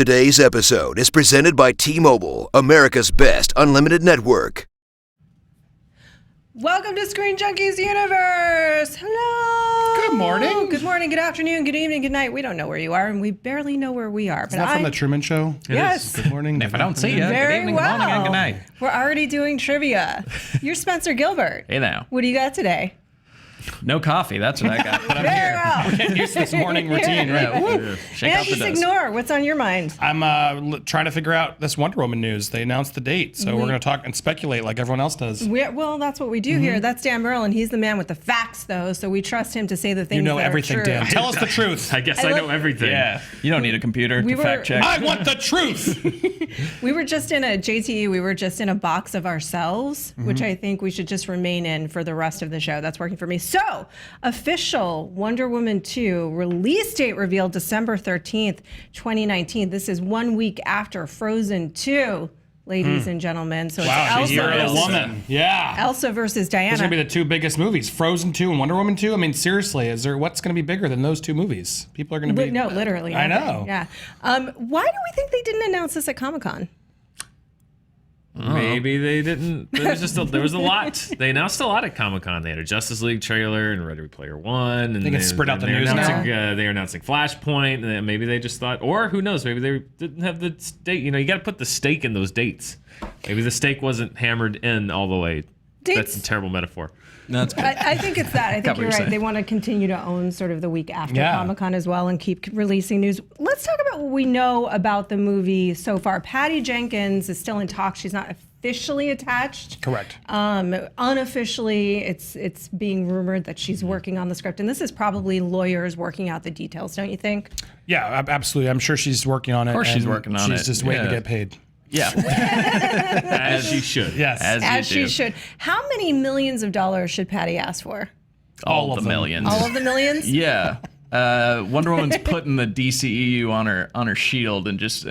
Today's episode is presented by T-Mobile, America's best unlimited network. Welcome to Screen Junkies Universe. Hello. Good morning. Good morning, good afternoon, good evening, good night. We don't know where you are, and we barely know where we are. Is that from the Truman Show? Yes. Good morning. If I don't see you, Very good evening, well. good morning, and good night. We're already doing trivia. You're Spencer Gilbert. Hey now. What do you got today? No coffee, that's what I got. But I'm Very here. well. Getting used to this morning routine, right? Yeah. Shake And off the just dust. ignore. What's on your mind? I'm trying to figure out this Wonder Woman news. They announced the date, so we're going to talk and speculate like everyone else does. Well, that's what we do here. That's Dan Merlin. He's the man with the facts, though, so we trust him to say the things You know that everything, are true. Dan. Tell us the truth. I guess I I love- know everything. Yeah, you don't need a computer We to were- fact check. I want the truth. We were just in a box of ourselves, which I think we should just remain in for the rest of the show. That's working for me. So, official Wonder Woman 2 release date revealed December 13th, 2019. This is 1 week after Frozen 2, ladies and gentlemen. So Wow, it's the year of the Elsa, woman. Yeah. Elsa versus Those are going to be Diana. the two biggest movies, Frozen 2 and Wonder Woman 2. I mean, seriously, what's going to be bigger than those two movies? People are going to be... No, literally. I nothing. know. Yeah. Why do we think they didn't announce this at Comic-Con? Maybe they didn't. There was a lot. They announced a lot at Comic-Con. They had a Justice League trailer and Ready Player One. And They can spread out the news now. They're announcing Flashpoint. And maybe they just thought, or who knows? Maybe they didn't have the stake. You got to put the stake in those dates. Maybe the stake wasn't hammered in all the way. Dates- That's a terrible metaphor. No, that's good. I think it's that. I think Got what you're you're right. saying. They want to continue to own sort of the week after Yeah. Comic-Con as well and keep releasing news. Let's talk about what we know about the movie so far. Patty Jenkins is still in talks. She's not officially attached. Correct. Unofficially, it's being rumored that she's working on the script. And this is probably lawyers working out the details, don't you think? Yeah, absolutely. I'm sure she's working on it. Of course she's working on She's it. just waiting to Yeah. get paid. Yeah, As she should. Yes. As she should. How many millions of dollars should Patty ask for? All of the them. millions. All of the millions? Yeah. Wonder Woman's putting the DCEU on her shield and just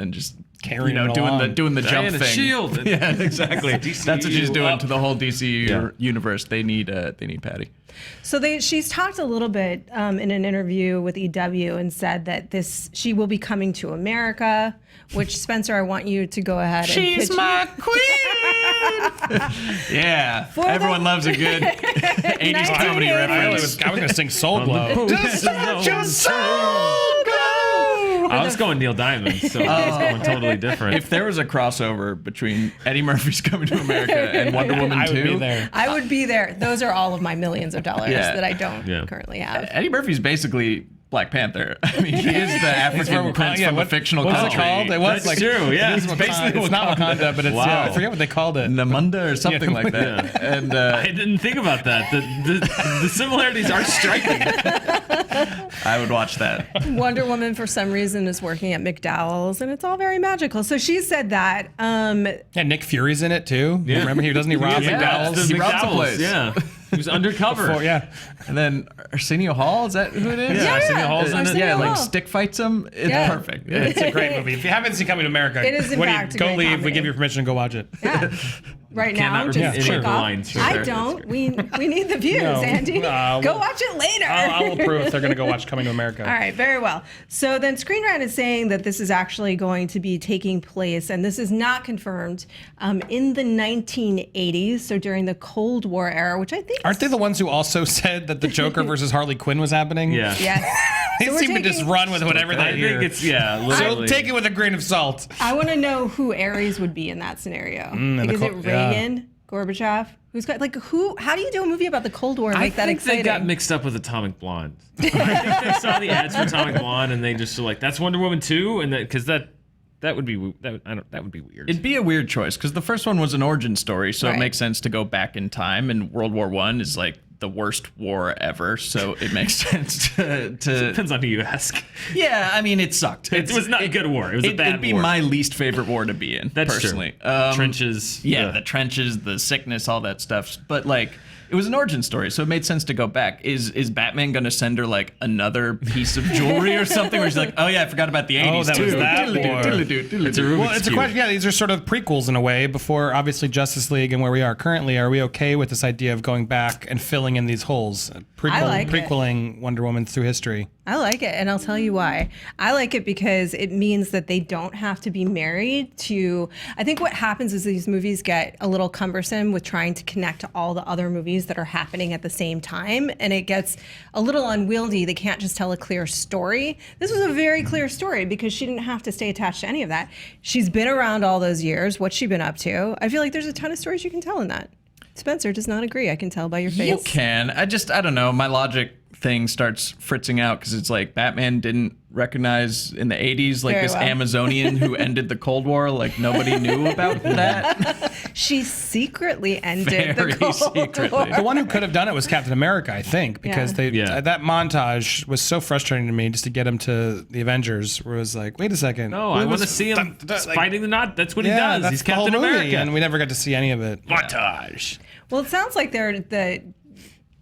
Carrying it along. doing the jump Diana thing. Shield. Yeah, exactly. That's what she's doing up. to the whole DCEU Yeah. universe. They need Patty. So she's talked a little bit in an interview with EW and said that she will be coming to America, which Spencer, I want you to go ahead and pitch. queen. Yeah, For everyone the- loves a good 80s comedy 1980s. reference. I was going to sing Soul Glow. Just let your I was going Neil Diamond, so I was going totally different. If there was a crossover between Eddie Murphy's Coming to America and Wonder Woman 2, I would be there. I would be there. Those are all of my millions of dollars Yeah. that I don't Yeah. currently have. Eddie Murphy's basically Black Panther. I mean, he is the African prince from a fictional what's country. it called? It was That's true, yeah. It's basically it's not Wakanda, but it's Wow. I forget what they called it. Namunda or something like that. And I didn't think about that. The similarities are striking. I would watch that. Wonder Woman, for some reason, is working at McDowell's, and it's all very magical. So she said that. Yeah, Nick Fury's in it too. Yeah. Remember doesn't he rob McDowell's? He robs the place. Yeah. He was undercover. Oh, yeah. And then Arsenio Hall, is that who it is? Yeah, Arsenio Hall's in it. Arsenio Yeah, Hall. like stick fights him. It's Yeah. perfect. It's a great movie. If you haven't seen Coming to America, It is, in fact, a go great leave. comedy. We give you permission to go watch it. Yeah. Right now, Cannot just repeat any click of the off. lines from I there. don't. We need the views, No. Andy. Go well, watch it later. I'll approve if they're going to go watch Coming to America. All right, very well. So then Screen Rant is saying that this is actually going to be taking place, and this is not confirmed, in the 1980s, so during the Cold War era, which I think Aren't they the ones who also said that the Joker versus Harley Quinn was happening? Yeah. Yes. They So we're seem to just taking- run with whatever they I hear. think it's, yeah, so literally. take it with a grain of salt. I want to know who Ares would be in that scenario. Like, the is it yeah. Reagan, Gorbachev? Who's got like who? How do you do a movie about the Cold War and I make that think exciting? they got mixed up with Atomic Blonde. I think they saw the ads for Atomic Blonde and they just were like, "That's Wonder Woman 2," and because that would be that would be weird. It'd be a weird choice because the first one was an origin story, so Right. it makes sense to go back in time. And World War I is like the worst war ever, so it makes sense to Depends on who you ask. yeah. I mean, it sucked. It was not a good war. It was a bad It'd be war. my least favorite war to be in. That's personally. true. Trenches. Yeah, the trenches, the sickness, all that stuff. But like, it was an origin story, so it made sense to go back. Is Batman gonna send her like another piece of jewelry or something where she's like, oh yeah, I forgot about the 80s that too. was that Diddle-a-doo, war. diddle-a-doo, diddle-a-doo. It's a Rubik's Well, it's a Cube. question. Yeah, these are sort of prequels in a way. Before obviously Justice League and where we are currently, are we okay with this idea of going back and filling filling in these holes, prequeling Wonder Woman through history. I like it, and I'll tell you why. I like it because it means that they don't have to be married to. I think what happens is these movies get a little cumbersome with trying to connect to all the other movies that are happening at the same time, and it gets a little unwieldy. They can't just tell a clear story. This was a very clear story because she didn't have to stay attached to any of that. She's been around all those years. What's she been up to? I feel like there's a ton of stories you can tell in that. Spencer does not agree. I can tell by your face. You can. I don't know. My logic thing starts fritzing out because it's like Batman didn't recognize in the 80s like Very this well. Amazonian who ended the Cold War. Like nobody knew about that. She secretly ended Very the Cold secretly. War. The one who could have done it was Captain America, I think, because Yeah. that montage was so frustrating to me just to get him to the Avengers, where it was like, wait a second. No, I want to see him fighting the knot. That's what he does. That's He's the whole Captain movie, America. and we never got to see any of it. Montage. Well, it sounds like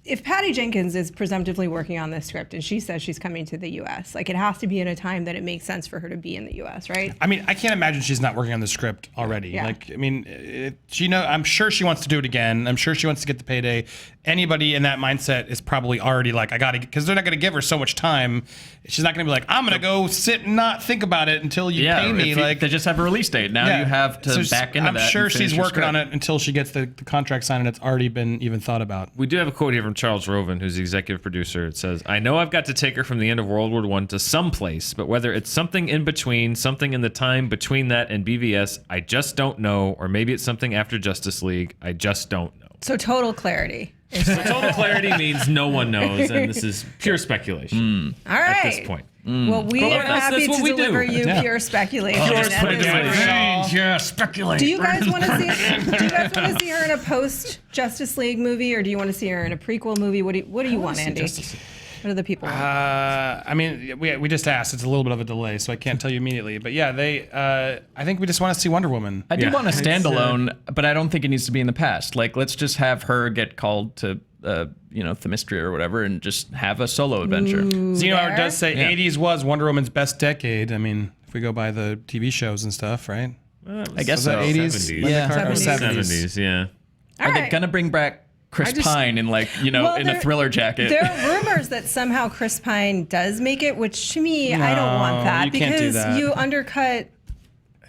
if Patty Jenkins is presumptively working on this script and she says she's coming to the U.S., like it has to be in a time that it makes sense for her to be in the U.S., right? I mean, I can't imagine she's not working on the script already. Yeah. Like, I mean, I'm sure she wants to do it again. I'm sure she wants to get the payday. Anybody in that mindset is probably already like, I gotta, because they're not gonna give her so much time. She's not gonna be like, I'm gonna go sit and not think about it until you pay me. if you- Like, they just have a release date. Now you have to So back into I'm that. and sure finish she's your working on script. it until she gets the contract signed and it's already been even thought about. We do have a quote here from Charles Roven, who's the executive producer. It says, I know I've got to take her from the end of World War I to some place, but whether it's something in between, something in the time between that and BVS, I just don't know. Or maybe it's something after Justice League. I just don't know. So total clarity. Total clarity means no one knows, and this is pure speculation All right. at this point. Well, we But are that's happy what to we do. deliver you Yeah. pure speculation. Pure at this speculation. point. Yeah, speculate. Do you guys want to see? Do you guys want to see her in a post Justice League movie, or do you want to see her in a prequel movie? What do you want, Andy? What do the people want? I mean, we just asked. It's a little bit of a delay, so I can't tell you immediately. But yeah, I think we just want to see Wonder Woman. I do Yeah. want a It's, standalone, but I don't think it needs to be in the past. Like, let's just have her get called to, Themistria or whatever, and just have a solo adventure. Zeno there. does say Yeah. 80s was Wonder Woman's best decade. I mean, if we go by the TV shows and stuff, right? I guess Was so. that 80s? 70s. Linda Yeah. Carter? Or 70s. 70s, yeah. All Are they right. gonna bring back Chris just- Pine in Well, in a there- thriller jacket? There are rumors that somehow Chris Pine does make it, which to me, I don't want that you can't do because that. you undercut.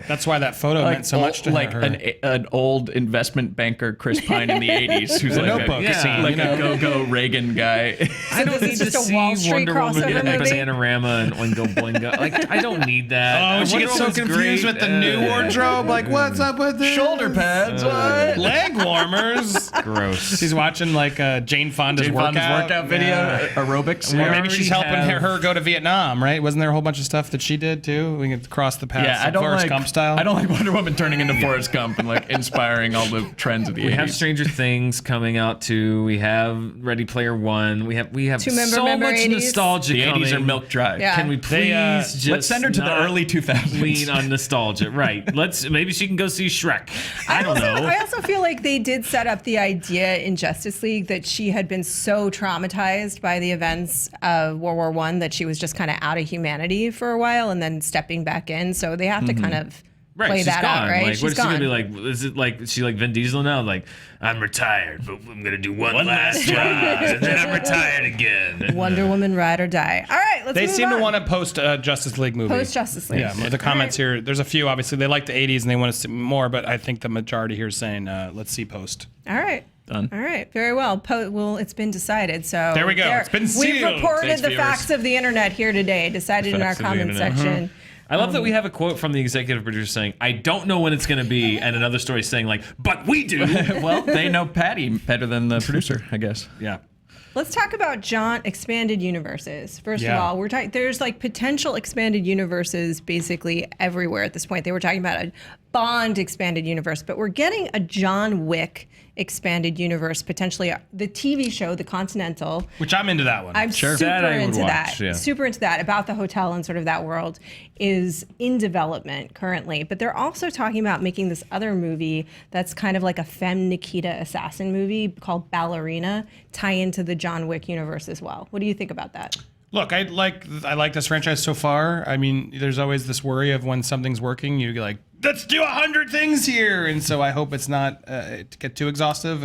That's why that photo meant so much to her. an old investment banker Chris Pine in the 80s who's The like Notebook a, scene, like you know? a go-go Reagan guy. I don't this is need just to a see Wall Street Wonder Woman crossover get like movie. Panorama and Oingo Blingo. Like, I don't need that. Oh, she Wonder gets so Woman's confused great. with the new wardrobe. Like, what's up with this? Shoulder pads, what? Leg warmers. Gross. She's watching like Jane Fonda's Jane Fonda's workout video, Yeah. aerobics. Or Yeah. maybe she's already helping have- her go to Vietnam, right? Wasn't there a whole bunch of stuff that she did too? We could cross the paths. Yeah, I of don't Forrest like Gump style. I don't like Wonder Woman turning into Forrest Gump and like inspiring all the trends of the We 80s. have Stranger Things coming out too. We have Ready Player One. We have so Remember much 80s? nostalgia the coming. 80s are milk dry. Yeah. Can we please just Let's send her to the not early 2000s. lean on nostalgia? Right. Maybe she can go see Shrek. I don't know. I also feel like they did set up the idea in Justice League that she had been so traumatized by the events of World War I that she was just kind of out of humanity for a while and then stepping back in. So they have to kind of Right, play she's that gone. out, right? Like, She's what is she gone. gonna be like? Is it like is she like Vin Diesel now? Like, I'm retired, but I'm gonna do one last job, and then I'm retired again. Wonder Woman, ride or die. All right, let's They move seem on. to want to post Justice League movie. Post Justice League. Yeah, the comments here. There's a few. Obviously, they like the 80s and they want to see more. But I think the majority here is saying, let's see post. All right. Done. All right. Very well. Well, it's been decided. So There we go. It's been We've sealed. reported Thanks, the viewers. facts of the internet here today. Decided in our Facts of the comment internet. section. I love that we have a quote from the executive producer saying, "I don't know when it's gonna be," and another story saying like, "But we do." Well, they know Patty better than the producer, I guess. Yeah. Let's talk about expanded universes. First of Yeah. all, we're talking. There's like potential expanded universes basically everywhere at this point. They were talking about a Bond expanded universe, but we're getting a John Wick expanded universe, potentially the TV show, The Continental. Which I'm into that one. I'm super That I would into watch, that. yeah. Super into that about the hotel and sort of that world is in development currently. But they're also talking about making this other movie that's kind of like a Femme Nikita assassin movie called Ballerina tie into the John Wick universe as well. What do you think about that? Look, I like this franchise so far. I mean, there's always this worry of when something's working, you get like, let's do 100 things here, and so I hope it's not to get too exhaustive.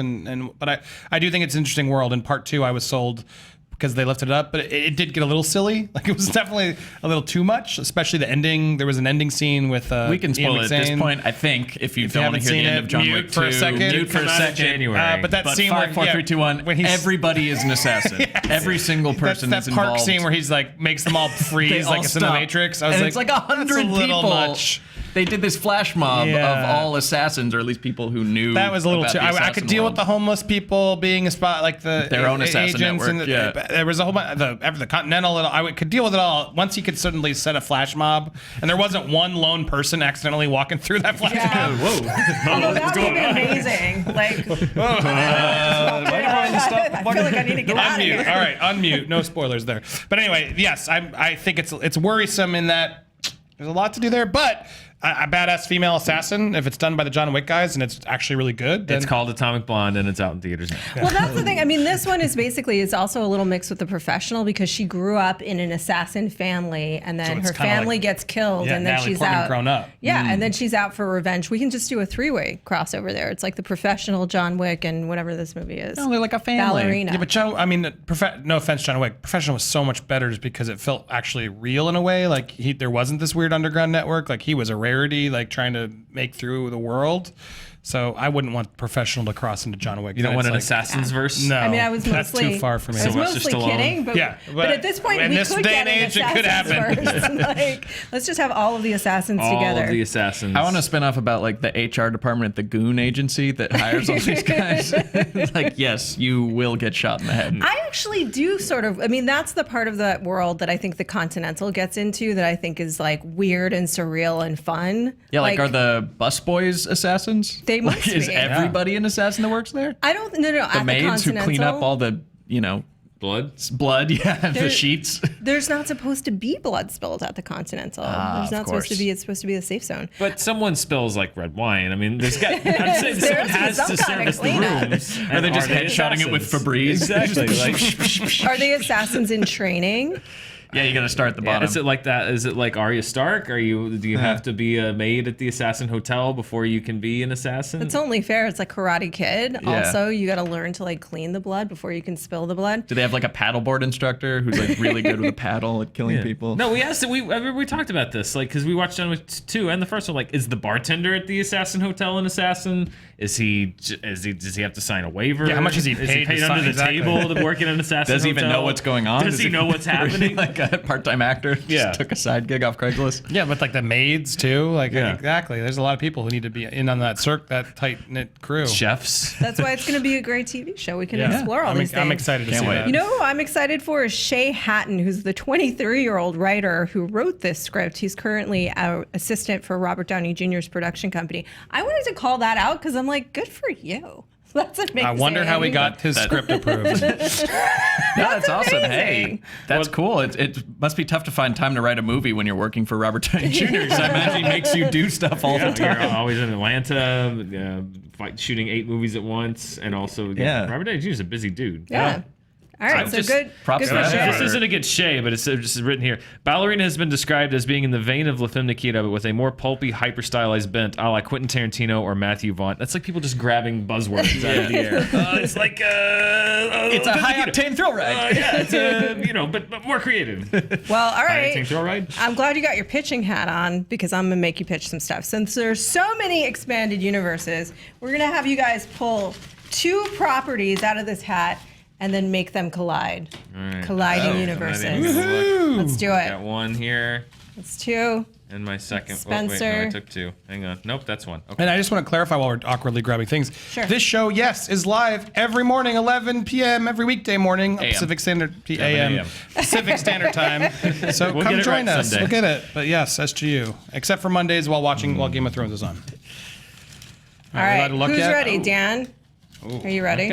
But I do think it's an interesting world. In part 2, I was sold because they lifted it up, but it did get a little silly. Like it was definitely a little too much, especially the ending. There was an ending scene with We can spoil Ian it at this McShane. point. I think if you don't want haven't to hear the seen end it, of John mute Wick for a 2, second. mute for a Come out in second. January. But that But scene 5, 4, 3, 2, 1. when he's Everybody is an assassin. Every single person that's is that park involved. scene where he's like makes them all freeze They like all it's in the stop. Matrix. I was and like, it's like that's 100 a little people. much. They did this flash mob Yeah. of all assassins, or at least people who knew. That was a little about too. the I assassin could deal world. with the homeless people being a spot like the Their own assassin agents network, and yeah. there was a whole bunch the Continental. Could deal with it all once he could suddenly set a flash mob, and there wasn't one lone person accidentally walking through that flash Yeah. mob. Whoa. Although that would have been amazing. Like, I feel like I need to get out of Unmute. here. All right, unmute. No spoilers there. But anyway, yes, I think it's worrisome in that there's a lot to do there, but a badass female assassin, if it's done by the John Wick guys and it's actually really good, then It's called Atomic Blonde, and it's out in theaters now. Well, that's the thing. I mean, this one is basically it's also a little mixed with the professional because she grew up in an assassin family, and then it's her kinda family like- gets killed, yeah, and then Natalie she's Portman out. grown up. Yeah, and then she's out for revenge. We can just do a 3-way crossover there. It's like the professional John Wick and whatever this movie is. No, they're like a family. Ballerina. Yeah, but John, I mean, no offense, John Wick, Professional was so much better just because it felt actually real in a way. Like there wasn't this weird underground network. Like he was a rarity, like trying to make through the world. So I wouldn't want Professional to cross into John Wick. You don't Then want it's an like, Assassin's verse? No, I mean, I was that's mostly too far for me. I was Sylvester mostly Stallone. kidding, but Yeah, but but at this point, in we this could day get and an age, it could Assassin's happen. verse. Like, let's just have all of the assassins All together. of the assassins. I want to spin off about like the HR department at the Goon Agency that hires all these guys. It's like, yes, you will get shot in the head. I actually do sort of. I mean, that's the part of that world that I think the Continental gets into that I think is like weird and surreal and fun. Yeah, like are the busboys assassins? They Like, must is be. everybody an assassin that works there? I don't. No. The At maids the who clean up Continental, all the, blood. blood, yeah, the There- sheets. There's not supposed to be blood spilled at the Continental. There's not supposed to course. be. It's supposed to be a safe zone. But someone spills like red wine. I mean, I'm saying There someone has has to be to some kind of service the cleanup. rooms. Or they just headshotting it with assassins? Febreze. Exactly. Like, Are they assassins in training? Yeah, you got to start at the yeah, bottom. is it like that? Is it like Arya Stark? Do you have to be a maid at the assassin hotel before you can be an assassin? It's only fair. It's like Karate Kid. Yeah. Also, you got to learn to like clean the blood before you can spill the blood. Do they have like a paddleboard instructor who's like really good with a paddle at killing people? No, we asked. I remember we talked about this, like, because we watched John Wick 2 and the first one. Like, is the bartender at the assassin hotel an assassin? Does he have to sign a waiver? Yeah, how much is he Is paid he paid to under sign- the exactly. table to work in an assassin Does he hotel? even know what's going on? Does he know what's or is he happening? like a part-time actor? Just Yeah. took a side gig off Craigslist. Yeah, but like the maids too. Like Yeah. exactly. There's a lot of people who need to be in on that that tight knit crew. Chefs. That's why it's going to be a great TV show. We can explore all these things. I'm excited to Can't see wait. that. You know who I'm excited for is Shay Hatton, who's the 23-year-old writer who wrote this script. He's currently our assistant for Robert Downey Jr.'s production company. I wanted to call that out because I'm like, good for you. That's amazing. I wonder how he got his script approved. No, that's awesome. Hey, amazing. that's cool. It must be tough to find time to write a movie when you're working for Robert Downey Jr. Because I imagine he makes you do stuff all the You're time. always in Atlanta, shooting 8 movies at once, and also Yeah. Robert Downey Jr. is a busy dude. Yeah. All right, I'm so just- good. props Good to for that. Shay. This isn't against Shay, but it's just written here. Ballerina has been described as being in the vein of La Femme Nikita, but with a more pulpy, hyper-stylized bent, a la Quentin Tarantino or Matthew Vaughn. That's like people just grabbing buzzwords out of the air. It's like It's a high-octane thrill ride. yeah, it's but more creative. Well, all High-octane right. thrill ride. I'm glad you got your pitching hat on because I'm going to make you pitch some stuff. Since there's so many expanded universes, we're going to have you guys pull 2 properties out of this hat and then make them collide. right. Colliding Oh, universes. Woohoo! Let's do it. Got one here That's 2. and my second. Spencer. Oh, wait, no, I took 2. Hang on. Nope, that's one. Okay. And I just want to clarify while we're awkwardly grabbing things. Sure. This show, yes, is live every morning, 11 p.m. every weekday morning, AM. Pacific Standard AM, Pacific Standard Time. So We'll come get it join right us. someday. We'll get it. But yes, SGU. Except for Mondays while Game of Thrones is on. All right. allowed to look Who's yet? ready, Dan? Are you ready?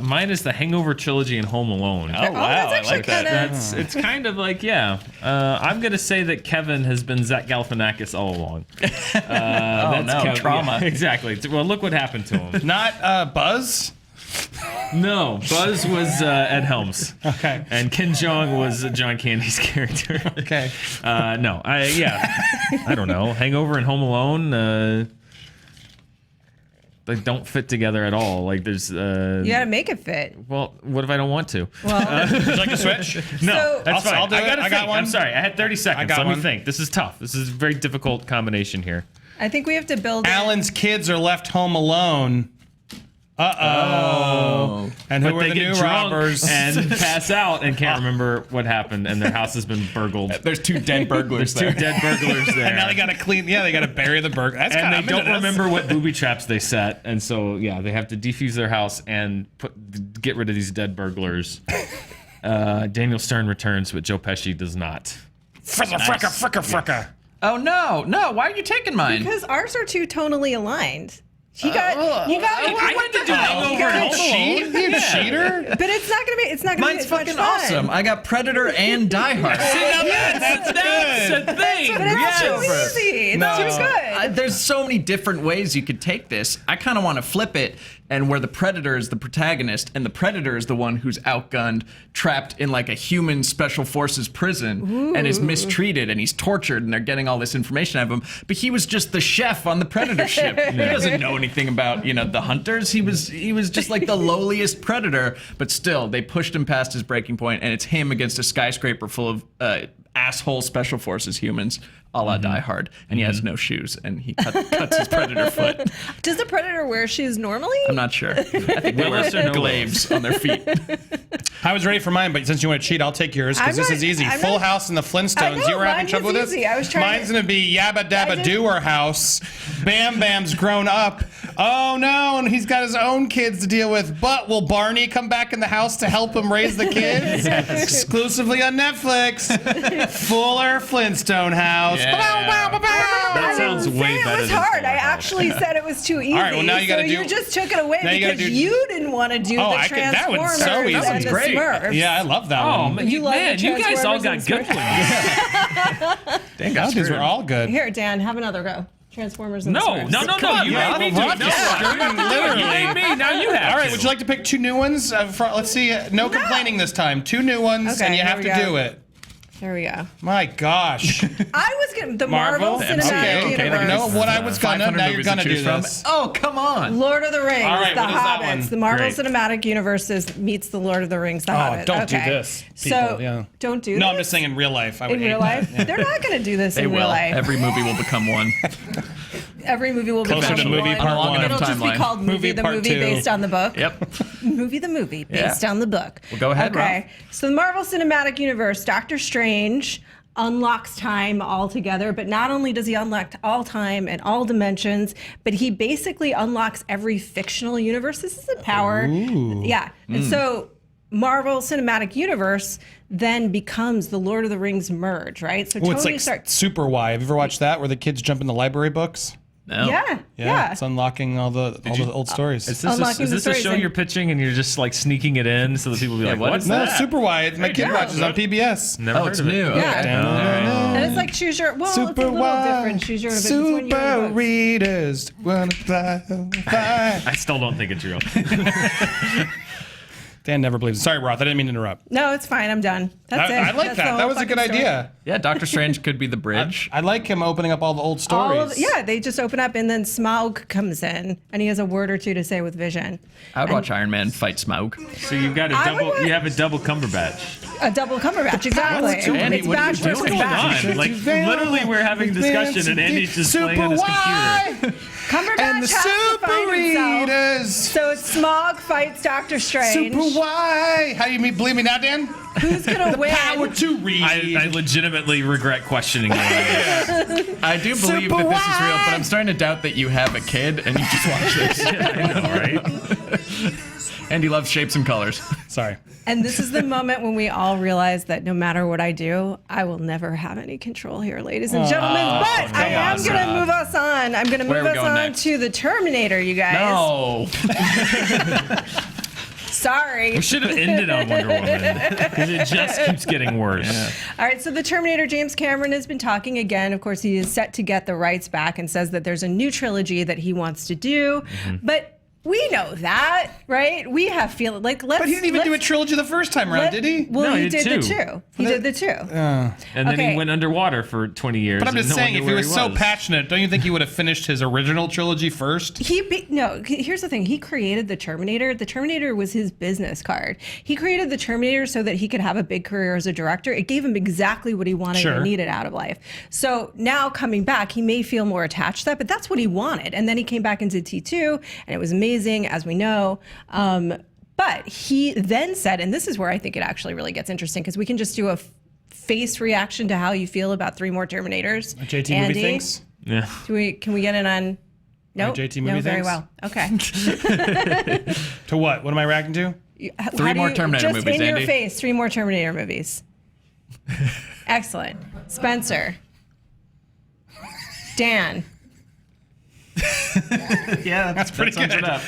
Mine is the Hangover trilogy and Home Alone. Oh, wow. that's I actually like that. kinda- It's kind of like, yeah. I'm going to say that Kevin has been Zach Galifianakis all along. Oh, no, trauma. Yeah, exactly. Well, look what happened to him. Not Buzz. No, Buzz was Ed Helms. Okay. And Ken Jeong was John Candy's character. Okay. No, I don't know. Hangover and Home Alone, they don't fit together at all. Like there's, You gotta make it fit. well, what if I don't want to? Well, Would you like to switch? No, So- that's fine. I'll do I it. gotta I got think. one. I'm sorry. I had 30 seconds. got Let one. me think. This is tough. This is a very difficult combination here. I think we have to build. Alan's kids are left home alone. Uh-oh. And who But are they the get new drunk robbers? and pass out and can't remember what happened, and their house has been burgled. There's 2 dead burglars There's 2 there. dead burglars there. And now they gotta clean. Yeah, they gotta bury the burger. That's and kinda, they I'm into don't this. remember what booby traps they set, and so yeah, they have to defuse their house and get rid of these dead burglars. Daniel Stern returns, but Joe Pesci does not. Fricka. Oh no, why are you taking mine? Because ours are too tonally aligned. You got. I went to do Hangover and Home Alone. You cheater. But it's not gonna be. It's not gonna Mine's be as much fucking fun. awesome. I got Predator and Die Hard. That's a thing. But it's too Yes. easy. It's No. too good. There's so many different ways you could take this. I kind of want to flip it, and where the Predator is the protagonist, and the Predator is the one who's outgunned, trapped in like a human special forces prison, and is mistreated, and he's tortured, and they're getting all this information out of him. But he was just the chef on the Predator ship. He doesn't know anything about the hunters. He was just like the lowliest predator, but still they pushed him past his breaking point, and it's him against a skyscraper full of asshole special forces humans, a la Die Hard, and he has no shoes, and he cuts his predator foot. Does the predator wear shoes normally? I'm not sure. I think they wear Willis or no glaives on their feet. I was ready for mine, but since you want to cheat, I'll take yours because I'm this not- is easy. I'm Full not- House and the Flintstones. I know, You were having mine trouble was with this? easy. I was trying Mine's to- going to be Yabba Dabba didn't- Doer House. Bam Bam's grown up. Oh no, and he's got his own kids to deal with. But will Barney come back in the house to help him raise the kids? Exclusively on Netflix. Fuller Flintstone House. Yeah. That sounds way Say better it was than hard. Full I House. actually said it was too easy. right, well, now you gotta so do- you just took it away now you gotta because do- you didn't want to do Oh, the I could- that Transformers one's so easy. and That one's the great. Smurfs. Yeah, I love that Oh, one. man, You love the you guys all got Transformers good and ones. Dang, Oh, got these screwed. were all good. Here, Dan, have another go. Transformers and No, the Smurfs. no. You Rob. made me do Rob it. No, just screwed him, literally. You made me. Now you have. All right, to. would you like to pick 2 new ones? Let's see. No complaining this time. 2 new ones, Okay, and you here have we to go. do it. There we go. My gosh. I was gonna the Marvel, Marvel? Cinematic Okay, Universe. no, what I was gonna. 500 Now you're movies to gonna do choose from. this. Oh, come on. Lord of the Rings, All right, The what is that Hobbits, one? the Marvel Great. Cinematic Universe meets the Lord of the Rings, The Hobbit. don't do Okay. this, So people, yeah. don't do this. No, I'm just saying in real life. I would In hate real that. life, they're not going to do this They in will. real life. Every movie will become one. Every movie will Closer become to movie one. part On a long one. enough It'll just be timeline. called Movie the part movie 2. based on the book. Yep. Movie the movie based on the book. Well, go ahead, Okay. Rob. So the Marvel Cinematic Universe, Doctor Strange unlocks time altogether, but not only does he unlock all time and all dimensions, but he basically unlocks every fictional universe. This is a power. Yeah. And so Marvel Cinematic Universe then becomes the Lord of the Rings merge, right? So Oh, it's Tony like starts. Super Y. Have you ever watched that where the kids jump in the library books? No. Yeah. It's unlocking all the old stories. Is this, Unlocking is the this a stories show and- you're pitching and you're just like sneaking it in so that people will be like, what what's is No, that? Super Y. My kid Yeah. watches on PBS. Never Oh, heard it's of it. new. Yeah. Okay. And it's like choose your. Well, it's a little different. Choose your own adventure. It's when you Super own books. readers wanna fly. I still don't think it's real. Dan never believes it. Sorry, Roth. I didn't mean to interrupt. No, it's fine. I'm done. That's it. I like That's the that. whole That was a good fucking story. idea. Yeah, Doctor Strange could be the bridge. I like him opening up all the old stories. Yeah, they just open up and then Smaug comes in and he has a word or two to say with Vision. I would watch Iron Man fight Smaug. So you've got a I would double. want- You have a double Cumberbatch. A double Cumberbatch, exactly. Andy, It's what are batch you versus doing? batch. Hold on. Like literally, we're having a discussion and Andy's just playing on his computer. Cumberbatch And the has to Super find himself. Readers. So it's Smaug fights Doctor Strange. Super Y. How do you believe me now, Dan? Who's gonna win? Power to read. I legitimately regret questioning you. I do believe Super that this is real, Y. but I'm starting to doubt that you have a kid and you just watch this. I know, right? And he loves shapes and colors. Sorry. And this is the moment when we all realize that no matter what I do, I will never have any control here, ladies and gentlemen. But I am on, going to move us on. I'm going to Where move are we us going on next? to the Terminator, you guys. No. Sorry. We should have ended on Wonder Woman because it just keeps getting worse. All right, so the Terminator, James Cameron has been talking again. Of course, he is set to get the rights back and says that there's a new trilogy that he wants to do. But We know that, right? We have feeling like let's. But he didn't even do a trilogy the first time around, did he? Well, No, he he did did the two. two. He did the two. And then Okay. he went underwater for 20 years. But I'm and just no one saying, knew if he where was so passionate, don't you think he would have finished his original trilogy first? No, here's the thing. He created the Terminator. The Terminator was his business card. He created the Terminator so that he could have a big career as a director. It gave him exactly what he wanted Sure. and needed out of life. So now coming back, he may feel more attached to that, but that's what he wanted. And then he came back into T2, and it was amazing, as we know. But he then said, and this is where I think it actually really gets interesting, because we can just do a face reaction to how you feel about 3 more Terminators. JT Andy, movie thinks? Yeah. Can we get it on? No, JT no, movie very thinks? well. Okay. To what? What am I reacting to? How do more you- Terminator just movies, in your Andy. face, 3 more Terminator movies. Excellent. Spencer. Dan. Yeah, That's pretty sums good. it up.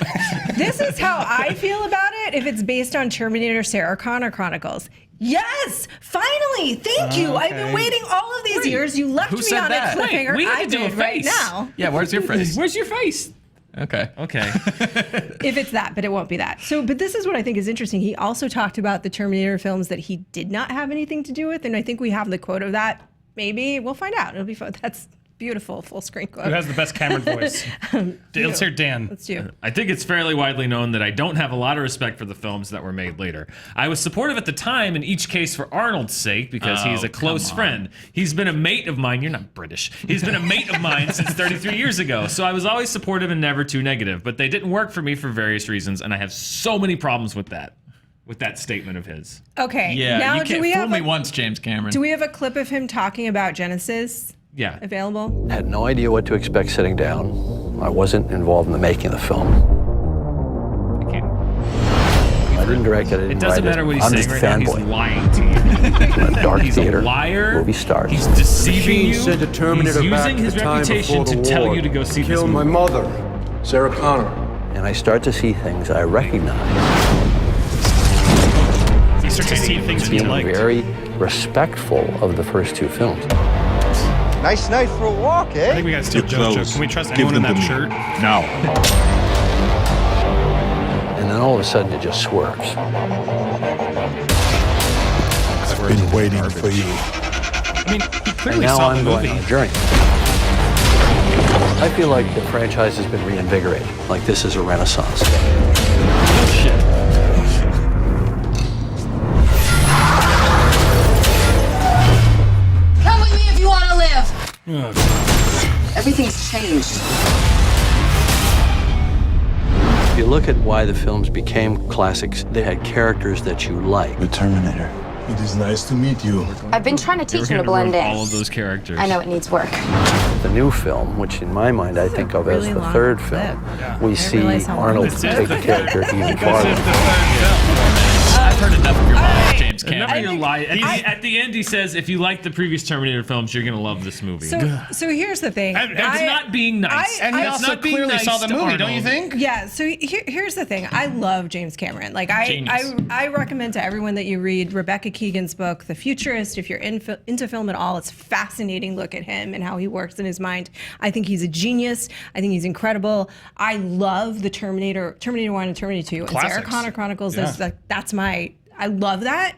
This is how I feel about it if it's based on Terminator Sarah Connor Chronicles. Yes! Finally! Thank you! I've been Okay. waiting all of these years. You left who me said on that? a cliffhanger. Wait, we I need to do a did right face. now. Yeah, where's your face? Where's your face? Okay. Okay. If it's that, but it won't be that. So, but this is what I think is interesting. He also talked about the Terminator films that he did not have anything to do with, and I think we have the quote of that. Maybe we'll find out. It'll be fun. That's beautiful full screen quote. Who has the best Cameron voice? Let's hear Dan. Let's do. I think it's fairly widely known that I don't have a lot of respect for the films that were made later. I was supportive at the time in each case for Arnold's sake because he's a close friend. He's been a mate of mine. You're not British. He's been a mate of mine since 33 years ago. So I was always supportive and never too negative. But they didn't work for me for various reasons, and I have so many problems with that statement of his. Okay. Yeah, Now, you do can't we fool have me once, James Cameron. Do we have a clip of him talking about Genesis Yeah. available? Had no idea what to expect sitting down. I wasn't involved in the making of the film. I didn't direct it. I didn't It doesn't write matter what he's I'm saying just right a now. He's fanboy. lying to you. I'm a dark He's theater a liar. movie star. He's deceiving you. Sent a Terminator He's back using to his the time reputation before to the tell war you to go see this kill my movie. mother, Sarah Connor. And I start to see things I recognize. You start to see things that you Being liked. very respectful of the first 2 films. Nice night for a walk, I eh? think we gotta steal Your Joe's joke. clothes. Can we trust Give anyone in them that to shirt? me. Now. And then all of a sudden it just swerves. I've been waiting for you. I mean, he And clearly now saw the I'm going movie. on a journey. I feel like the franchise has been reinvigorated. Like this is a renaissance. Come with me if you want to live. Everything's changed. If you look at why the films became classics, they had characters that you liked. The Terminator. It is nice to meet you. I've been trying to We're teach him gonna to blend ruin in. all of those characters. I know it needs work. The new film, which in my mind I think of as really the long 3rd clip. film, we see realize how long Arnold this is. take the character even farther. I've heard enough of your lies, James Enough of Cameron. your lie. At the end, he says, "If you like the previous Terminator films, you're gonna love this movie." So here's the thing. That's not being nice. And he That's also not being clearly nice saw the to movie, don't you Arnold. think? Yeah, so here's the thing. I love James Cameron. Like Genius. I recommend to everyone that you read Rebecca Keegan's book, The Futurist. If you're into film at all, it's a fascinating look at him and how he works in his mind. I think he's a genius. I think he's incredible. I love the Terminator 1 and Terminator 2. And Sarah Classics. Connor Chronicles Yeah. is that's my I love that.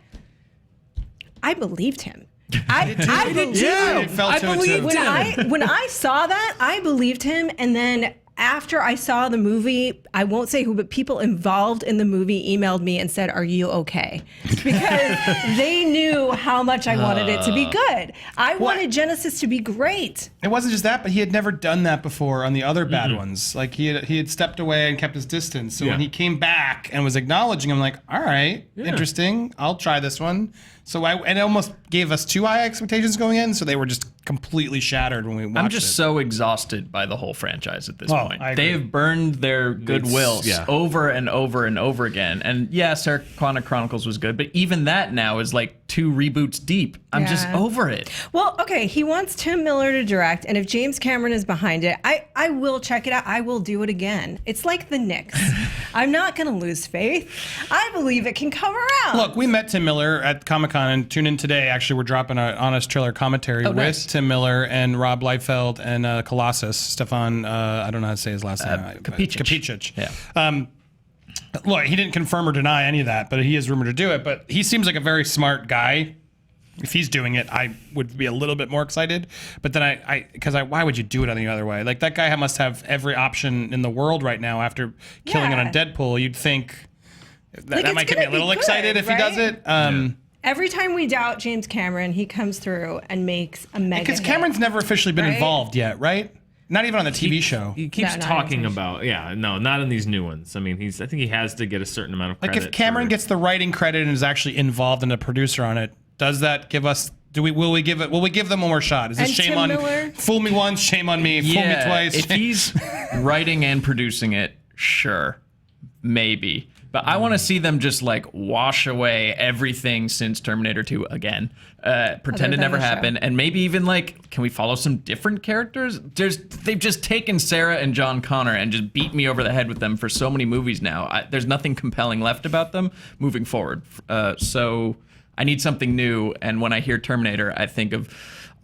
I believed him. I did too. I felt to it too. When I saw that, I believed him, and then after I saw the movie, I won't say who, but people involved in the movie emailed me and said, "Are you okay?" Because they knew how much I wanted it to be good. I wanted Genesis to be great. It wasn't just that, but he had never done that before on the other bad ones. Like he had stepped away and kept his distance. So when he came back and was acknowledging, I'm like, all right, interesting. I'll try this one. So and it almost gave us too high expectations going in, so they were just completely shattered when we watched I'm just it. so exhausted by the whole franchise at this Oh, point. I agree. They've burned their goodwill yeah. over and over and over again. And yeah, Sarah Connor Chronicles was good, but even that now is like 2 reboots deep. I'm just Yeah. over it. Well, okay, he wants Tim Miller to direct, and if James Cameron is behind it, I will check it out. I will do it again. It's like the Knicks. I'm not going to lose faith. I believe it can come around. Look, we met Tim Miller at Comic-Con Comic-Con, and tune in today. Actually, we're dropping an honest trailer commentary with nice. Tim Miller and Rob Liefeld and Colossus, Stefan, I don't know how to say his last name. Kapicic. Yeah. Look, he didn't confirm or deny any of that, but he is rumored to do it. But he seems like a very smart guy. If he's doing it, I would be a little bit more excited. But then why would you do it any other way? Like, that guy must have every option in the world right now after killing it on Deadpool. You'd think that might get me a little excited if he does it. Every time we doubt James Cameron, he comes through and makes a mega Because hit. Cameron's never officially been Right? involved yet, right? Not even on the TV show. He keeps No, not talking on about, not in these new ones. I mean, I think he has to get a certain amount of Like, credit. if Cameron gets the writing credit and is actually involved and a producer on it, does that give us? Will we give them one more shot? Is this And shame Tim on Miller? fool me once, shame on me, fool me twice? If he's writing and producing it, sure, maybe. But I want to see them just like wash away everything since Terminator 2 again. Pretend it than never the show. happened. And maybe even like, can we follow some different characters? They've just taken Sarah and John Connor and just beat me over the head with them for so many movies now. There's nothing compelling left about them moving forward. So I need something new. And when I hear Terminator, I think of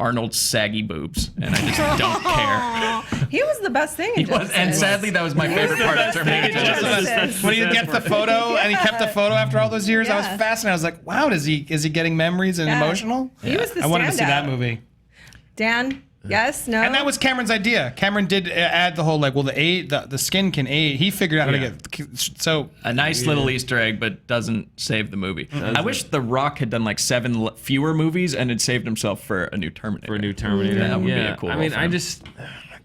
Arnold's saggy boobs, and I just don't care. He was the best thing in Genesis. And sadly, that was my favorite part of Terminator. Genesis. When he gets the photo and he kept the photo after all those years, I was Yeah. fascinated. I was like, wow, is he getting memories and Yeah. emotional? He was the I wanted to see that standout. movie. Dan, yes, no? And that was Cameron's idea. Cameron did add the whole the skin can age. He figured out how to get so. A nice little Easter egg, but doesn't save the movie. I wish The Rock had done like 7 fewer movies and had saved himself for a new Terminator. For a new Terminator. That would be a cool I role mean, for I him. just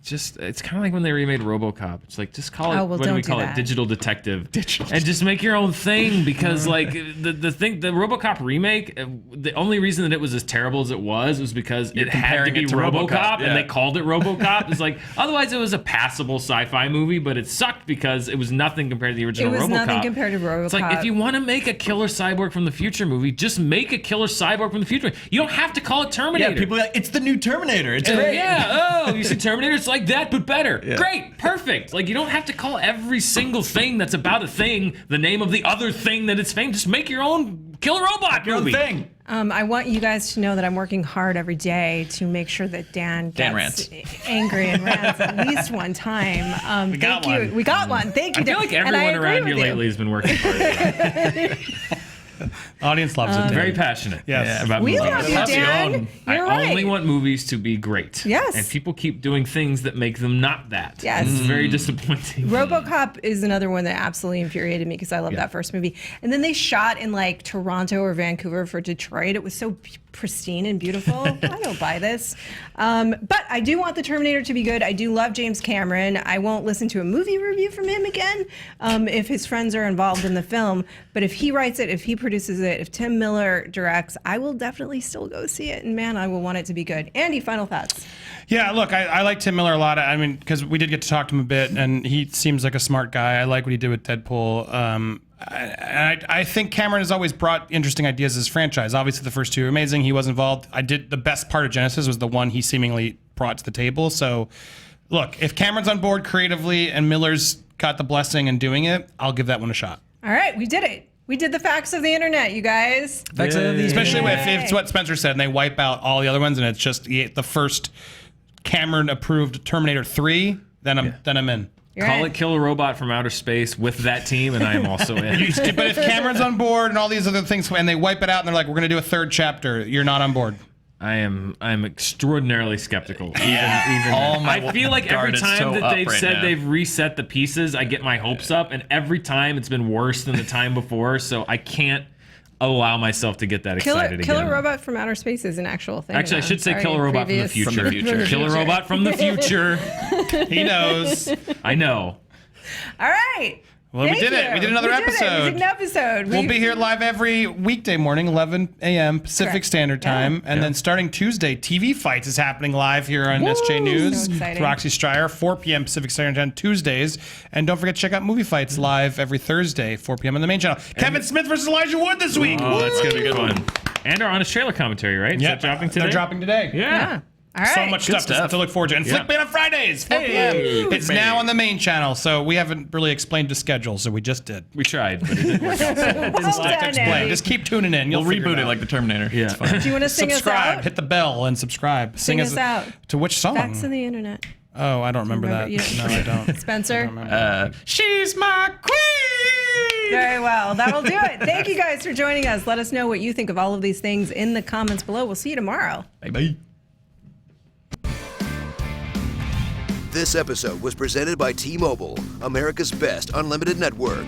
it's kind of like when they remade RoboCop. It's like, just call it, Oh, well, what do we don't do call it? that. Digital Detective. And just make your own thing, because like the RoboCop remake, the only reason that it was as terrible as it was because it had to comparing be it to RoboCop, RoboCop, and yeah. they called it RoboCop. It's like, otherwise it was a passable sci-fi movie, but it sucked because it was nothing compared to the original It was RoboCop. nothing compared to RoboCop. It's like, if you want to make a killer cyborg from the future movie, just make a killer cyborg from the future. You don't have to call it Terminator. Yeah, people are like, it's the new Terminator. It's great. Yeah, oh, you see Terminator? It's like that, but better. Great, perfect. Like, you don't have to call every single thing that's about a thing the name of the other thing that it's famous. Just make your own killer robot Your own movie. thing. I want you guys to know that I'm working hard every day to make sure that Dan gets rants. angry and rants at least one time. We got thank you. one. We got one. Thank you, I feel Dan. like And I everyone agree around with here you. lately has been working hard. Audience loves it. Very passionate. Yes. About We movies. love you, Dan. I You're right. only want movies to be great. Yes. And people keep doing things that make them not that. Yes. It's very disappointing. RoboCop is another one that absolutely infuriated me because I love that first movie. And then they shot in like Toronto or Vancouver for Detroit. It was so pristine and beautiful. I don't buy this. But I do want the Terminator to be good. I do love James Cameron. I won't listen to a movie review from him again if his friends are involved in the film. But if he writes it, if he produces it, if Tim Miller directs, I will definitely still go see it. And man, I will want it to be good. Andy, final thoughts. Yeah, look, I like Tim Miller a lot. I mean, because we did get to talk to him a bit, and he seems like a smart guy. I like what he did with Deadpool. I think Cameron has always brought interesting ideas as franchise. Obviously, the first two are amazing. He was involved. The best part of Genesis was the one he seemingly brought to the table. So, look, if Cameron's on board creatively and Miller's got the blessing in doing it, I'll give that one a shot. All right, we did it. We did the facts of the internet, you guys. Especially if it's what Spencer said, and they wipe out all the other ones, and it's just the first Cameron-approved Terminator 3, then I'm in. You're Call in. it Killer Robot from Outer Space with that team, and I am also in. But if Cameron's on board and all these other things, and they wipe it out, and they're like, "We're going to do a third chapter," you're not on board. I'm extraordinarily skeptical. Even my I feel like every guard is time so that up they've right said now. they've reset the pieces, I get my hopes up, and every time it's been worse than the time before. So I can't allow myself to get that excited again. Killer Robot from Outer Space is an actual thing. Actually, I now. should say Sorry, Killer Robot previous- from the future. Killer Robot from the future. He knows. I know. All right. Well, Thank we did it. you. We did another We did it. episode. We did an episode. We'll be here live every weekday morning, 11 a.m. Pacific Correct. Standard Time. And then starting Tuesday, TV Fights is happening live here on SJ News. So exciting. With Roxy Stryer, 4 p.m. Pacific Standard Time Tuesdays. And don't forget to check out Movie Fights live every Thursday, 4 p.m. on the main channel. Kevin Smith versus Elijah Wood this week. Oh, that's going to be fun. And our Honest Trailer commentary, right? Is that dropping today? They're dropping today. Yeah. All right. So much stuff to look forward to. And Flickman on Fridays, 4 p.m. It's now on the main channel, so we haven't really explained the schedule, so we just did. We tried, but it didn't work out so well. Well Like to done, explain. Andy. Just keep tuning in. You'll We'll figure reboot it out. like the Terminator. Yeah. It's fine. Do you want to sing Subscribe. us out? Hit the bell and subscribe. Sing us out. To which song? Facts of the internet. Oh, I don't remember that. You don't- No, I don't. Spencer? She's my queen. Very well. That'll do it. Thank you guys for joining us. Let us know what you think of all of these things in the comments below. We'll see you tomorrow. Bye-bye. This episode was presented by T-Mobile, America's best unlimited network.